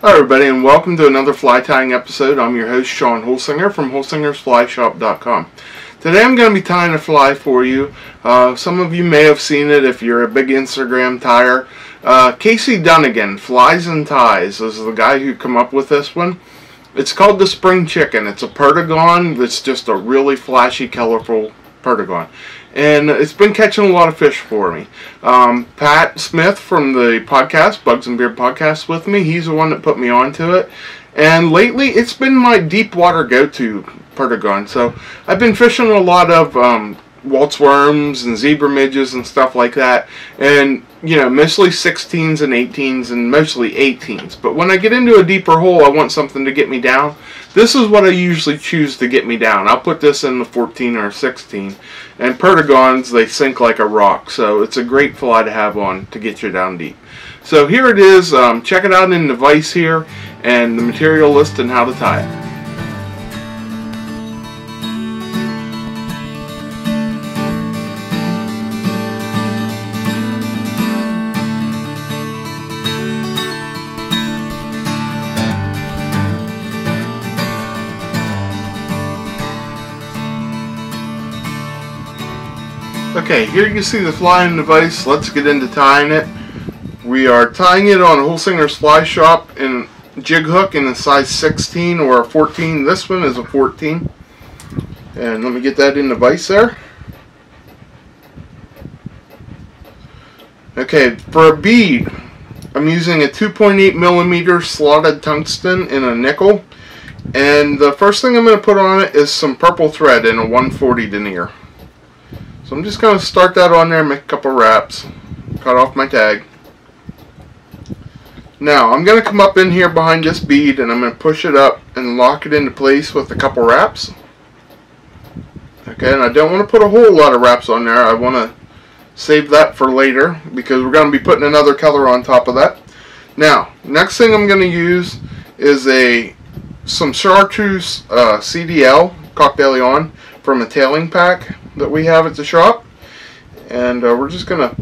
Hi everybody, and welcome to another fly tying episode. I'm your host Sean Holsinger from HolsingersFlyShop.com. Today I'm going to be tying a fly for you. Some of you may have seen it if you're a big Instagram tyer. Casey Dunnigan, Flies and Ties, is the guy who come up with this one. It's called the Spring Chicken. It's a perdigon that's just a really flashy, colorful perdigon. And it's been catching a lot of fish for me. Pat Smith from the podcast, Bugs and Beard podcast with me, he's the one that put me onto it. And lately, it's been my deep water go-to perdigon. So I've been fishing a lot of waltz worms and zebra midges and stuff like that. And, you know, mostly 16s and 18s and mostly 18s. But when I get into a deeper hole, I want something to get me down. This is what I usually choose to get me down. I'll put this in the 14 or 16. And perdigons, they sink like a rock. So it's a great fly to have on to get you down deep. So here it is. Check it out in the vise here and the material list and how to tie it. Okay, here you see the fly in the vise. Let's get into tying it. We are tying it on Holsinger's Fly Shop in jig hook in a size 16 or a 14. This one is a 14. And let me get that in the vise there. Okay, for a bead, I'm using a 2.8 millimeter slotted tungsten in a nickel. And the first thing I'm going to put on it is some purple thread in a 140 denier. So I'm just going to start that on there and make a couple wraps. Cut off my tag. Now I'm going to come up in here behind this bead and I'm going to push it up and lock it into place with a couple wraps. Okay, and I don't want to put a whole lot of wraps on there. I want to save that for later because we're going to be putting another color on top of that. Now, next thing I'm going to use is some Chartreuse CDL Cocktail on from a tailing pack that we have at the shop, and we're just gonna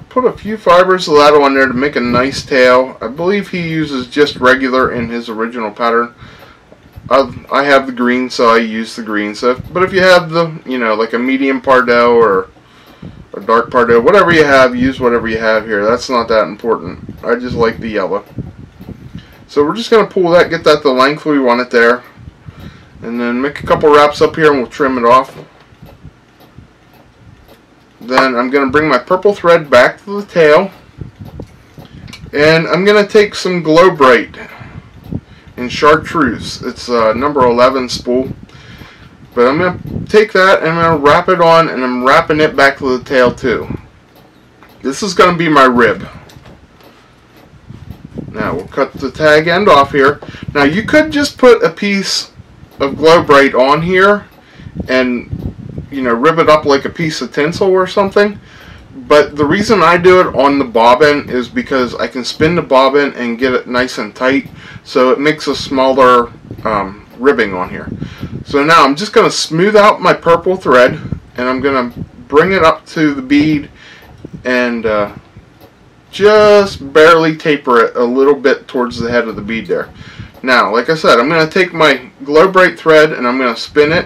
put a few fibers of that on there to make a nice tail. I believe he uses just regular in his original pattern. I have the green, so I use the green. So, but if you have the, you know, like a medium Pardo or a dark Pardo, whatever you have, use whatever you have here. That's not that important. I just like the yellow. So we're just gonna pull that, get that the length we want it there, and then make a couple wraps up here and we'll trim it off. Then I'm going to bring my purple thread back to the tail, and I'm going to take some Glo Brite in Chartreuse. It's number 11 spool, but I'm going to take that and I'm going to wrap it on, and I'm wrapping it back to the tail too. This is going to be my rib. Now we'll cut the tag end off here. Now you could just put a piece of Glo Brite on here and, you know, rib it up like a piece of tinsel or something. But the reason I do it on the bobbin is because I can spin the bobbin and get it nice and tight, so it makes a smaller ribbing on here. So now I'm just going to smooth out my purple thread, and I'm going to bring it up to the bead and just barely taper it a little bit towards the head of the bead there. Now, like I said, I'm going to take my Glo Brite thread and I'm going to spin it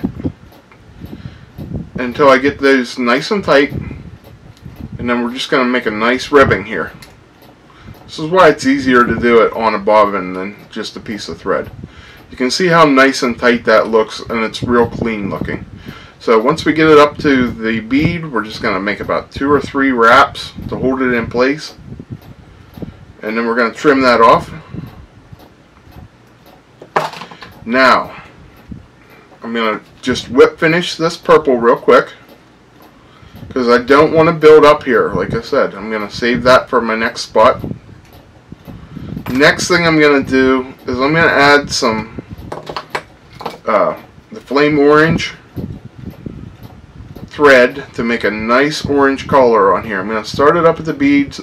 until I get those nice and tight, and then we're just going to make a nice ribbing here. This is why it's easier to do it on a bobbin than just a piece of thread. You can see how nice and tight that looks, and it's real clean looking. So once we get it up to the bead, we're just going to make about 2 or 3 wraps to hold it in place, and then we're going to trim that off. Now I'm going to just whip finish this purple real quick because I don't want to build up here. Like I said, I'm going to save that for my next spot. Next thing I'm going to do is I'm going to add some the flame orange thread to make a nice orange color on here. I'm going to start it up at the beads,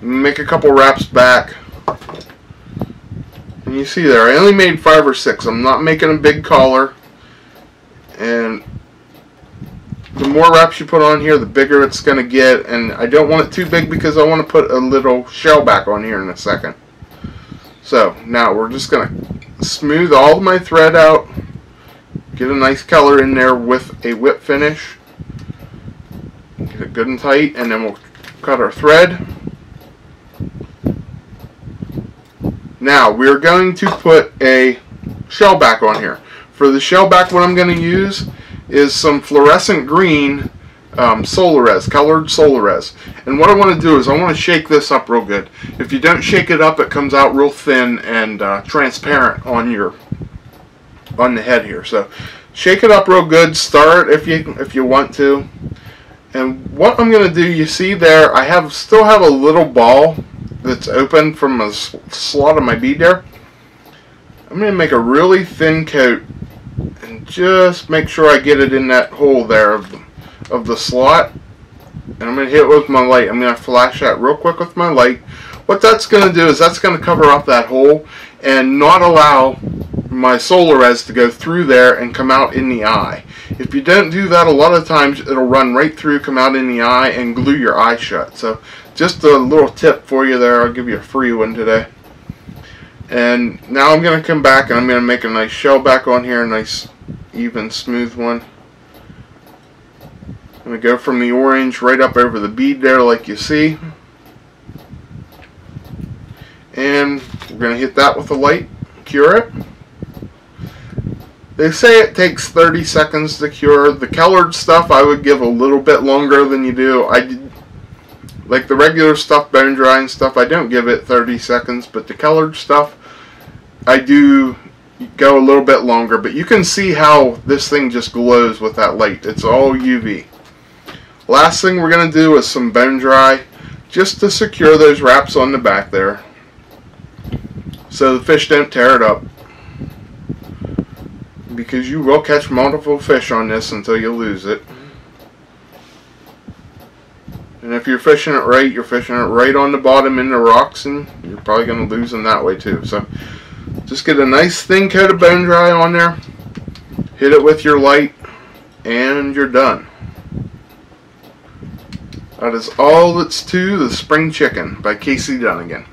make a couple wraps back. And you see there, I only made 5 or 6. I'm not making a big collar. And the more wraps you put on here, the bigger it's going to get. And I don't want it too big because I want to put a little shell back on here in a second. So now we're just going to smooth all of my thread out, get a nice color in there with a whip finish, get it good and tight, and then we'll cut our thread. Now we're going to put a shell back on here. For the shell back, what I'm going to use is some fluorescent green Solarez, colored Solarez. And what I want to do is I want to shake this up real good. If you don't shake it up, it comes out real thin and transparent on the head here. So shake it up real good. Stir it if you want to. And what I'm going to do, you see there, I still have a little ball that's open from a slot of my bead there. I'm going to make a really thin coat and just make sure I get it in that hole there of the slot, and I'm going to hit it with my light. I'm going to flash that real quick with my light. What that's going to do is that's going to cover up that hole and not allow my Solarez to go through there and come out in the eye. If you don't do that, a lot of times it'll run right through, come out in the eye, and glue your eye shut. So just a little tip for you there. I'll give you a free one today. And now I'm going to come back and I'm going to make a nice shell back on here, a nice even smooth one. I'm going to go from the orange right up over the bead there like you see. And we're going to hit that with a light, cure it. They say it takes 30 seconds to cure. The colored stuff I would give a little bit longer than you do. Like the regular stuff, bone dry and stuff, I don't give it 30 seconds, but the colored stuff, I do go a little bit longer. But you can see how this thing just glows with that light. It's all UV. Last thing we're going to do is some bone dry, just to secure those wraps on the back there, so the fish don't tear it up. Because you will catch multiple fish on this until you lose it. And if you're fishing it right, you're fishing it right on the bottom in the rocks, and you're probably going to lose them that way too. So just get a nice thin coat of bone dry on there, hit it with your light, and you're done. That is all that's to the Spring Chicken by Casey Dunnigan.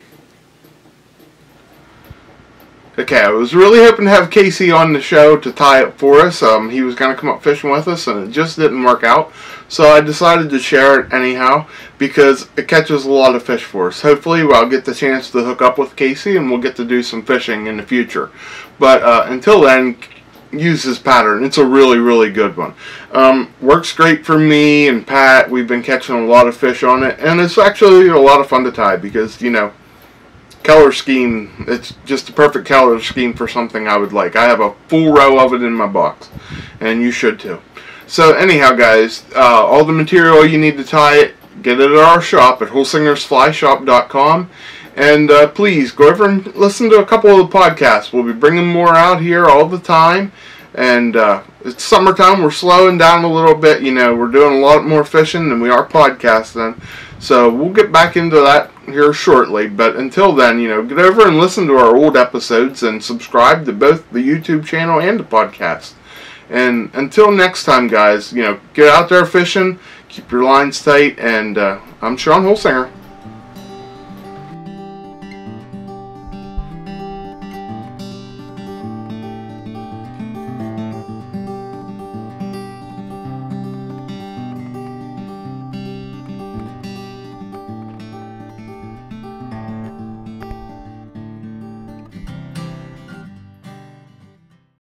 Okay, I was really hoping to have Casey on the show to tie it for us. He was going to come up fishing with us, and it just didn't work out. So I decided to share it anyhow, because it catches a lot of fish for us. Hopefully I'll get the chance to hook up with Casey, and we'll get to do some fishing in the future. But until then, use this pattern. It's a really, really good one. Works great for me and Pat. We've been catching a lot of fish on it, and it's actually a lot of fun to tie because, you know, color scheme, it's just the perfect color scheme for something I would like. I have a full row of it in my box, and you should too. So anyhow, guys, all the material you need to tie it, get it at our shop at holsingersflyshop.com. And please go over and listen to a couple of the podcasts. We'll be bringing more out here all the time. And it's summertime. We're slowing down a little bit. You know, we're doing a lot more fishing than we are podcasting. So we'll get back into that here shortly. But until then, you know, get over and listen to our old episodes and subscribe to both the YouTube channel and the podcast. And until next time, guys, you know, get out there fishing, keep your lines tight, and I'm Sean Holsinger.